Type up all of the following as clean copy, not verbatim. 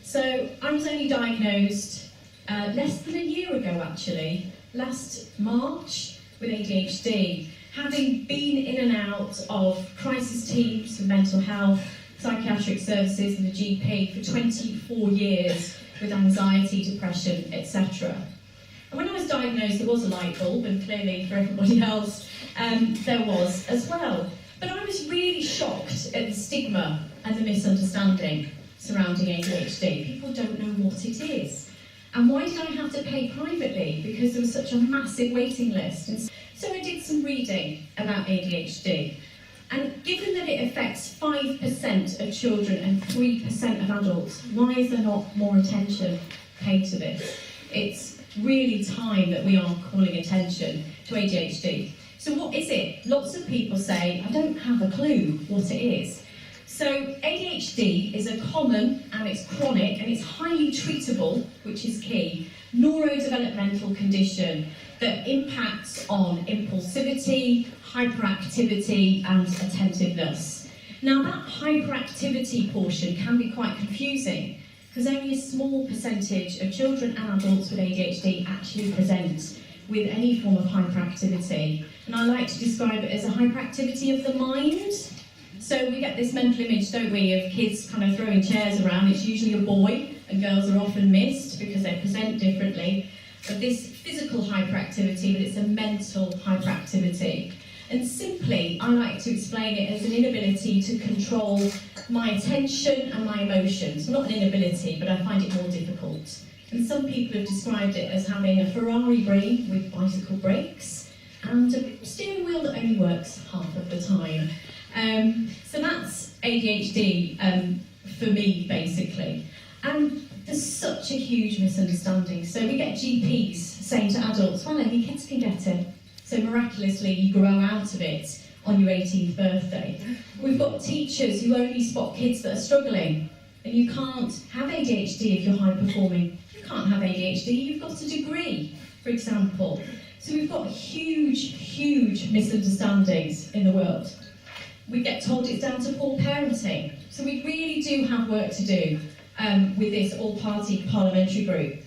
So I was only diagnosed less than a year ago actually, last March, with ADHD, having been in and out of crisis teams for mental health, psychiatric services and the GP for 24 years with anxiety, depression, etc. And when I was diagnosed, there was a light bulb, and clearly for everybody else, there was as well. But I was really shocked at the stigma and the misunderstanding surrounding ADHD. People don't know what it is. And why did I have to pay privately? Because there was such a massive waiting list. And so I did some reading about ADHD. And given that it affects 5% of children and 3% of adults, why is there not more attention paid to this? It's really time that we are calling attention to ADHD. So what is it? Lots of people say, I don't have a clue what it is. So ADHD is a common, and it's chronic, and it's highly treatable, which is key, neurodevelopmental condition that impacts on impulsivity, hyperactivity and attentiveness. Now that hyperactivity portion can be quite confusing because only a small percentage of children and adults with ADHD actually present with any form of hyperactivity. And I like to describe it as a hyperactivity of the mind. So we get this mental image, don't we, of kids kind of throwing chairs around. It's usually a boy, and girls are often missed because they present differently. But this physical hyperactivity, but it's a mental hyperactivity. And simply, I like to explain it as an inability to control my attention and my emotions. Not an inability, but I find it more difficult. And some people have described it as having a Ferrari brain with bicycle brakes and a steering wheel that only works half of the time. So that's ADHD for me, basically. And there's such a huge misunderstanding. So we get GPs saying to adults, well, only kids can get it. So miraculously, you grow out of it on your 18th birthday. We've got teachers who only spot kids that are struggling. And you can't have ADHD if you're high performing. You can't have ADHD, you've got a degree, for example. So we've got huge, huge misunderstandings in the world. We get told it's down to poor parenting. So we really do have work to do with this all-party parliamentary group.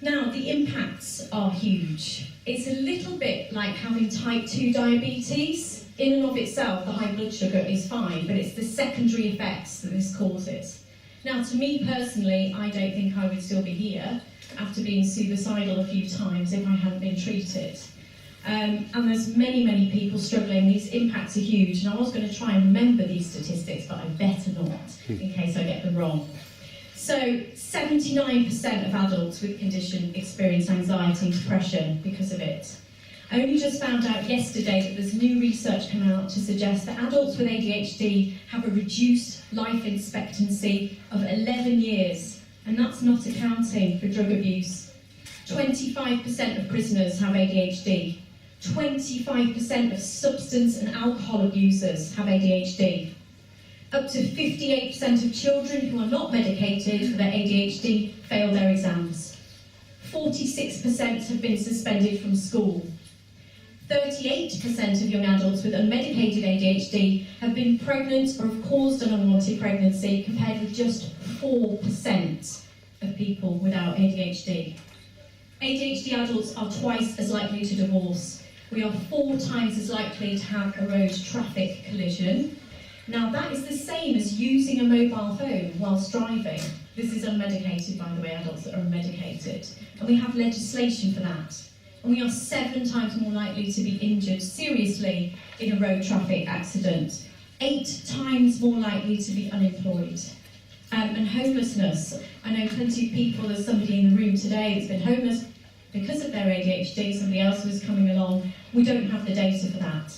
Now, the impacts are huge. It's a little bit like having type 2 diabetes. In and of itself, the high blood sugar is fine, but it's the secondary effects that this causes. Now, to me personally, I don't think I would still be here after being suicidal a few times if I hadn't been treated. And there's many, many people struggling. These impacts are huge, and I was going to try and remember these statistics, but I better not, in case I get them wrong. So 79% of adults with the condition experience anxiety and depression because of it. I only just found out yesterday that there's new research come out to suggest that adults with ADHD have a reduced life expectancy of 11 years, and that's not accounting for drug abuse. 25% of prisoners have ADHD. 25% of substance and alcohol abusers have ADHD. Up to 58% of children who are not medicated for their ADHD fail their exams. 46% have been suspended from school. 38% of young adults with unmedicated ADHD have been pregnant or have caused an unwanted pregnancy, compared with just 4% of people without ADHD. ADHD adults are twice as likely to divorce. We are 4 times as likely to have a road traffic collision. Now that is the same as using a mobile phone whilst driving. This is unmedicated, by the way, adults that are unmedicated. And we have legislation for that. And we are 7 times more likely to be injured seriously in a road traffic accident. 8 times more likely to be unemployed. And homelessness. I know plenty of people, there's somebody in the room today that's been homeless because of their ADHD, somebody else was coming along. We don't have the data for that.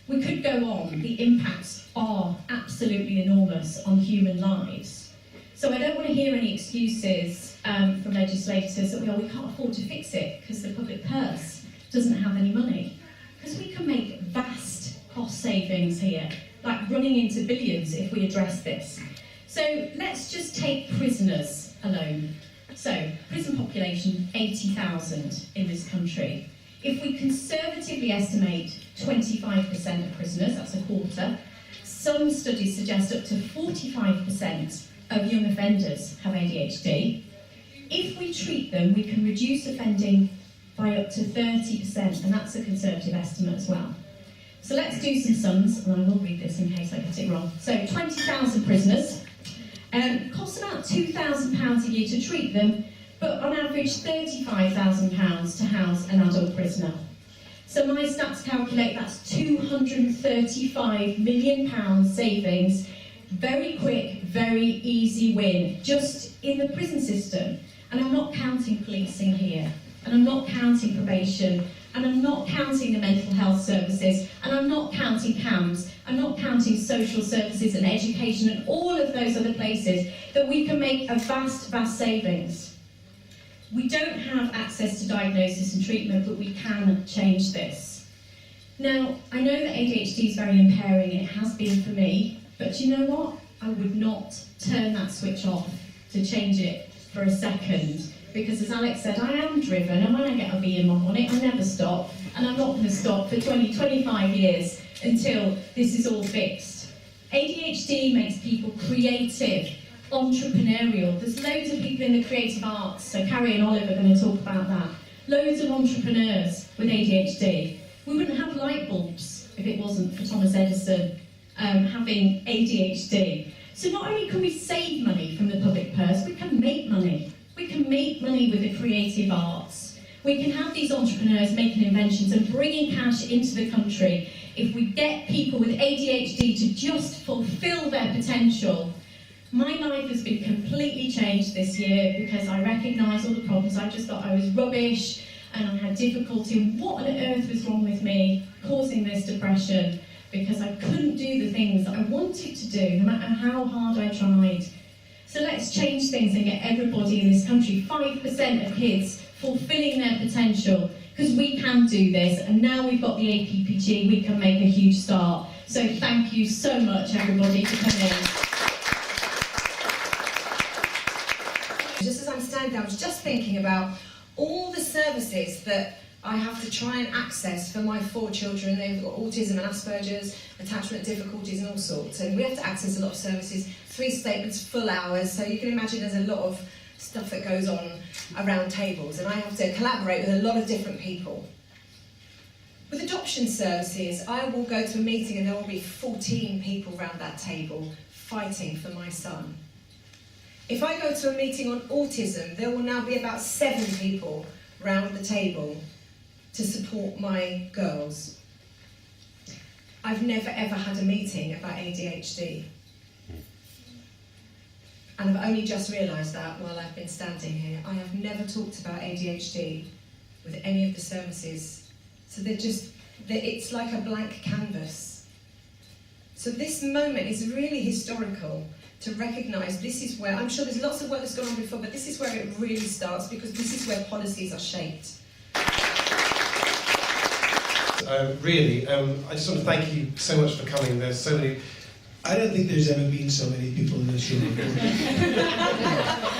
We could go on. The impacts are absolutely enormous on human lives. So I don't want to hear any excuses from legislators that we can't afford to fix it because the public purse doesn't have any money. Because we can make vast cost savings here, like running into billions if we address this. So let's just take prisoners alone. So, prison population, 80,000 in this country. If we conservatively estimate 25% of prisoners, that's a quarter, some studies suggest up to 45% of young offenders have ADHD. If we treat them, we can reduce offending by up to 30%, and that's a conservative estimate as well. So let's do some sums, and I will read this in case I get it wrong. So 20,000 prisoners, costs about £2,000 a year to treat them, but on average £35,000 to house an adult prisoner. So my stats calculate that's £235 million savings, very quick, very easy win, just in the prison system. And I'm not counting policing here, and I'm not counting probation, and I'm not counting the mental health services, and I'm not counting CAMS, I'm not counting social services and education and all of those other places that we can make a vast, vast savings. We don't have access to diagnosis and treatment, but we can change this. Now, I know that ADHD is very impairing, it has been for me, but you know what? I would not turn that switch off to change it for a second, because as Alex said, I am driven, and when I get a bee in my bonnet, I never stop, and I'm not going to stop for 20, 25 years until this is all fixed. ADHD makes people creative, entrepreneurial. There's loads of people in the creative arts, so Carrie and Olive are going to talk about that. Loads of entrepreneurs with ADHD. We wouldn't have light bulbs if it wasn't for Thomas Edison having ADHD. So not only can we save money from the public purse, we can make money. We can make money with the creative arts. We can have these entrepreneurs making inventions and bringing cash into the country. If we get people with ADHD to just fulfill their potential. My life has been completely changed this year because I recognise all the problems. I just thought I was rubbish and I had difficulty. And what on earth was wrong with me causing this depression? Because I couldn't do the things that I wanted to do, no matter how hard I tried. So let's change things and get everybody in this country, 5% of kids, fulfilling their potential, because we can do this, and now we've got the APPG, we can make a huge start. So thank you so much, everybody, for coming in. Just as I'm standing there, I was just thinking about all the services that I have to try and access for my 4 children. They've got autism and Asperger's, attachment difficulties and all sorts. And we have to access a lot of services, 3 statements, full hours. So you can imagine there's a lot of stuff that goes on around tables. And I have to collaborate with a lot of different people. With adoption services, I will go to a meeting and there will be 14 people around that table fighting for my son. If I go to a meeting on autism, there will now be about 7 people round the table to support my girls. I've never ever had a meeting about ADHD. And I've only just realised that while I've been standing here. I have never talked about ADHD with any of the services. So it's like a blank canvas. So this moment is really historical to recognise this is where, I'm sure there's lots of work that's gone on before, but this is where it really starts because this is where policies are shaped. I just want to thank you so much for coming. There's so many. I don't think there's ever been so many people in this room before.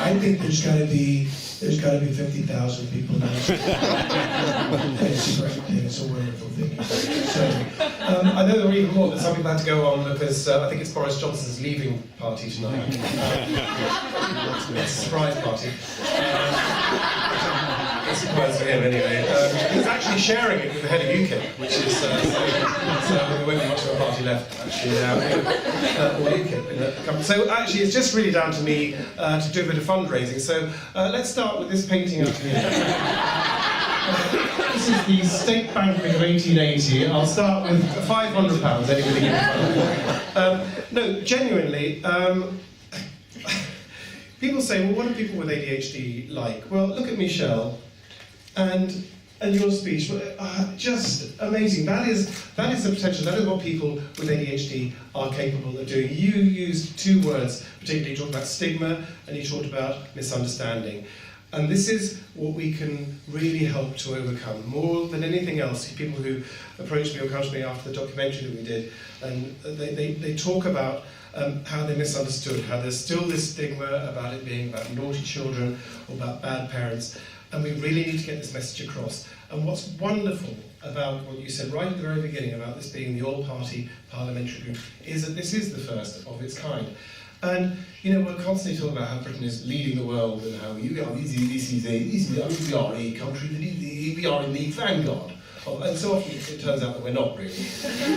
I think there's got to be 50,000 people now. It's a great thing. It's a wonderful thing. So, I know there were even more, but some people had to go on because I think it's Boris Johnson's leaving party tonight. It's a surprise party. It's a surprise for him anyway. He's actually sharing it with the head of UKIP, which is so there won't be much of a party left actually now. Or UKIP in the company. So actually, it's just really down to me to do a bit of fundraising. So let's start with this painting up here. This is the State Banquet of 1880. I'll start with £500. Anybody give it? No, genuinely. People say, well, what are people with ADHD like? Well, look at Michelle and your speech. Just amazing. That is the potential. That is what people with ADHD are capable of doing. You used 2 words, particularly you talked about stigma and you talked about misunderstanding. And this is what we can really help to overcome. More than anything else, people who approached me or come to me after the documentary that we did, and they talk about how they misunderstood, how there's still this stigma about it being about naughty children or about bad parents, and we really need to get this message across. And what's wonderful about what you said right at the very beginning about this being the all-party parliamentary group is that this is the first of its kind. And we're constantly talking about how Britain is leading the world and how we are a country we are in the vanguard. And so often it turns out that we're not really.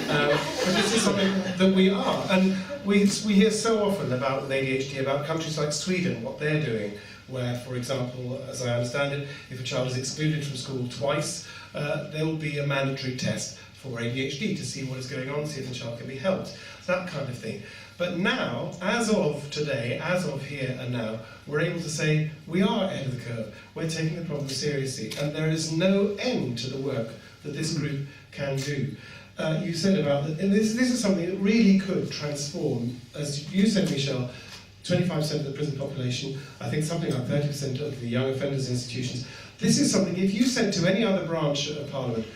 But this is something that we are. And we hear so often about with ADHD about countries like Sweden, what they're doing, where, for example, as I understand it, if a child is excluded from school twice, there will be a mandatory test for ADHD to see what is going on, see if the child can be helped, that kind of thing. But now, as of today, as of here and now, we're able to say we are ahead of the curve. We're taking the problem seriously, and there is no end to the work that this group can do. You said about that, and this is something that really could transform, as you said, Michelle, 25% of the prison population, I think something like 30% of the young offenders institutions. This is something, if you said to any other branch of Parliament,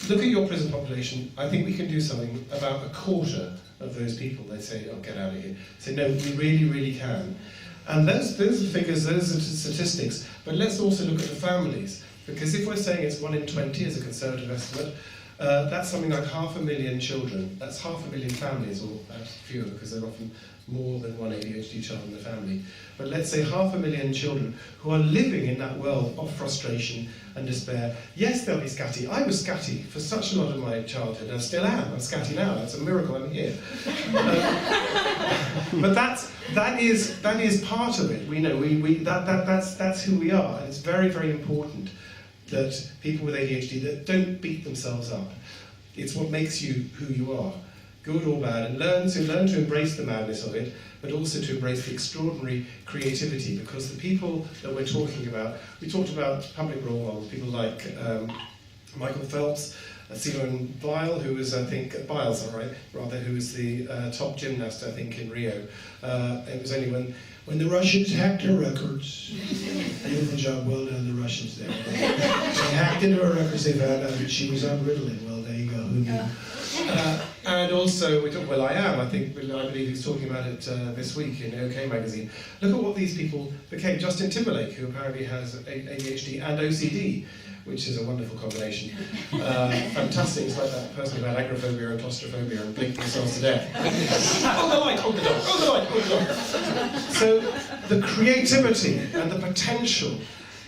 look at your prison population, I think we can do something about a quarter of those people. They say, oh, get out of here. Say, no, we really, really can. And those are the figures, those are the statistics, but let's also look at the families. Because if we're saying it's 1 in 20 as a conservative estimate, that's something like 500,000 children. That's 500,000 families, or perhaps fewer, because there are often more than one ADHD child in the family. But let's say 500,000 children who are living in that world of frustration and despair. Yes, they'll be scatty. I was scatty for such a lot of my childhood, and I still am. I'm scatty now. It's a miracle I'm here. But that is part of it. We know that's who we are, and it's very, very important that people with ADHD that don't beat themselves up. It's what makes you who you are, good or bad, and learn to embrace the madness of it, but also to embrace the extraordinary creativity, because the people that we're talking about, we talked about public role models, people like Michael Phelps, Simone Biles, who was, I think, who was the top gymnast, I think, in Rio. It was only when the Russians hacked her records. Beautiful job, well done, the Russians there. They hacked into her records, they found out that she was on Ritalin. Well, there you go, who knew? And also, we talk, I believe he's talking about it this week in OK magazine. Look at what these people became. Justin Timberlake, who apparently has ADHD and OCD, which is a wonderful combination. Fantastic, it's like that person who had agoraphobia and claustrophobia and blinked themselves to death. Oh, the light, oh, the dog, oh, the light, oh, the dog. So the creativity and the potential,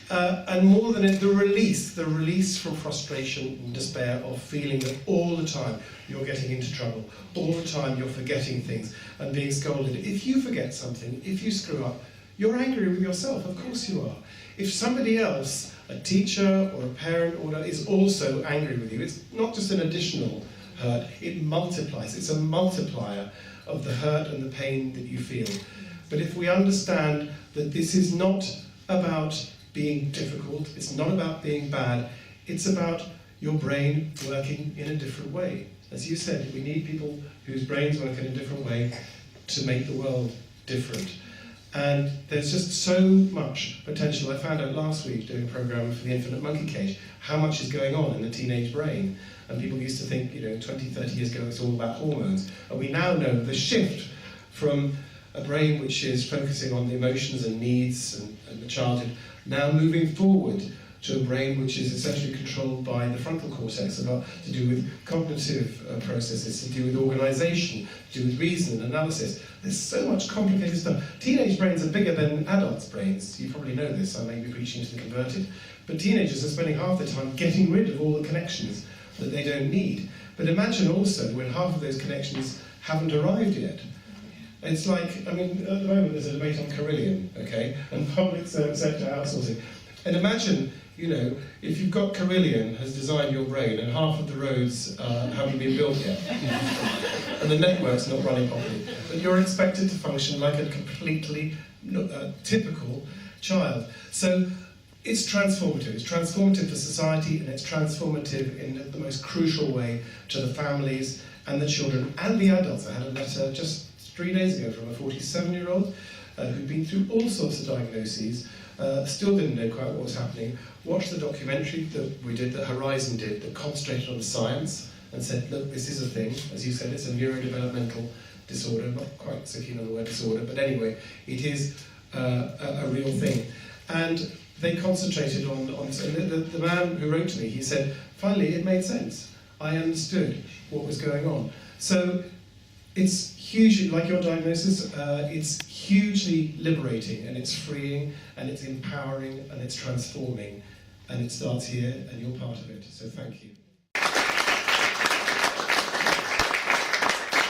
and more than it, the release from frustration and despair of feeling that all the time you're getting into trouble, all the time you're forgetting things and being scolded. If you forget something, if you screw up, you're angry with yourself, of course you are. If somebody else, a teacher or a parent or is also angry with you, it's not just an additional hurt, it multiplies. It's a multiplier of the hurt and the pain that you feel. But if we understand that this is not about being difficult, it's not about being bad, it's about your brain working in a different way. As you said, we need people whose brains work in a different way to make the world different. And there's just so much potential. I found out last week doing a programme for the Infinite Monkey Cage how much is going on in the teenage brain. And people used to think, 20, 30 years ago it's all about hormones. And we now know the shift from a brain which is focusing on the emotions and needs and the childhood, now moving forward to a brain which is essentially controlled by the frontal cortex, about to do with cognitive processes, to do with organisation, to do with reason and analysis. There's so much complicated stuff. Teenage brains are bigger than adults' brains. You probably know this, I may be preaching to the converted. But teenagers are spending half their time getting rid of all the connections that they don't need. But imagine also when half of those connections haven't arrived yet. It's like, at the moment there's a debate on Carillion, okay, and public sector outsourcing. And imagine, if you've got Carillion has designed your brain and half of the roads haven't been built yet, and the network's not running properly, but you're expected to function like a completely typical child. So it's transformative. It's transformative for society, and it's transformative in the most crucial way to the families and the children and the adults. I had a letter just 3 days ago from a 47-year-old who'd been through all sorts of diagnoses, still didn't know quite what was happening, watched the documentary that we did, that Horizon did, that concentrated on the science and said, look, this is a thing. As you said, it's a neurodevelopmental disorder, not quite so keen on the word disorder, but anyway, it is a real thing. And they concentrated on the man who wrote to me, he said, finally it made sense. I understood what was going on. So it's hugely, like your diagnosis, it's hugely liberating, and it's freeing, and it's empowering, and it's transforming, and it starts here, and you're part of it. So thank you.